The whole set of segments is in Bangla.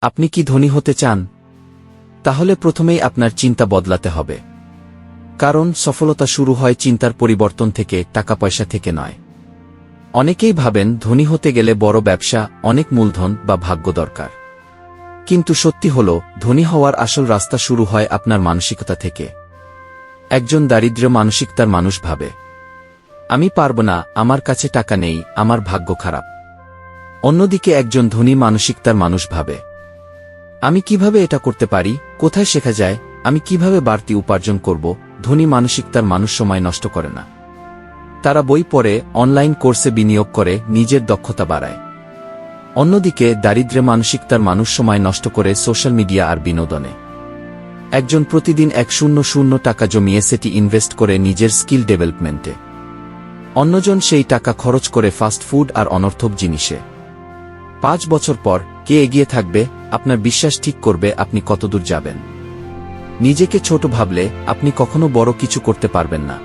আপনি কি ধনী হতে চান? তাহলে প্রথমেই আপনার চিন্তা বদলাতে হবে। কারণ সফলতা শুরু হয় চিন্তার পরিবর্তন থেকে, টাকা পয়সা থেকে নয়। অনেকেই ভাবেন ধনী হতে গেলে বড় ব্যবসা, অনেক মূলধন বা ভাগ্য দরকার। কিন্তু সত্যি হল, ধনী হওয়ার আসল রাস্তা শুরু হয় আপনার মানসিকতা থেকে। একজন দারিদ্র্য মানসিকতার মানুষ ভাবে, আমি পারব না, আমার কাছে টাকা নেই, আমার ভাগ্য খারাপ। অন্যদিকে একজন ধনী মানসিকতার মানুষ ভাবে, আমি কিভাবে এটা করতে পারি, কোথায় শেখা যায়, আমি কিভাবে বাড়তি উপার্জন করব। ধনী মানসিকতার মানুষ সময় নষ্ট করে না। তারা বই পড়ে, অনলাইন কোর্সে বিনিয়োগ করে, নিজের দক্ষতা বাড়ায়। অন্যদিকে দারিদ্র্য মানসিকতার মানুষ সময় নষ্ট করে সোশ্যাল মিডিয়া আর বিনোদনে। একজন প্রতিদিন 100 টাকা জমিয়ে সেটি ইনভেস্ট করে নিজের স্কিল ডেভেলপমেন্টে। অন্যজন সেই টাকা খরচ করে ফাস্ট ফুড আর অনর্থক জিনিসে। 5 বছর পর কে এগিয়ে থাকবে? আপনার বিশ্বাস ঠিক করবে আপনি কতদূর যাবেন। নিজেকে ছোট ভাবলে আপনি কখনো বড় কিছু করতে পারবেন না।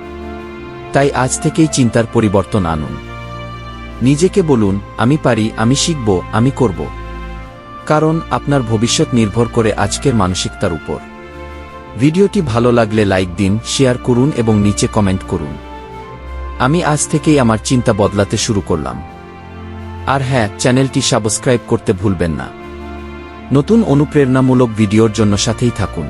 তাই আজ থেকেই চিন্তার পরিবর্তন আনুন। নিজেকে বলুন, আমি পারি, আমি শিখব, আমি করব। কারণ আপনার ভবিষ্যৎ নির্ভর করে আজকের মানসিকতার উপর। ভিডিওটি ভালো লাগলে লাইক দিন, শেয়ার করুন এবং নিচে কমেন্ট করুন। আমি আজ থেকেই আমার চিন্তা বদলাতে শুরু করলাম। আর হ্যাঁ, চ্যানেলটি সাবস্ক্রাইব করতে ভুলবেন না। নতুন অনুপ্রেরণামূলক ভিডিওর জন্য সাথেই থাকুন।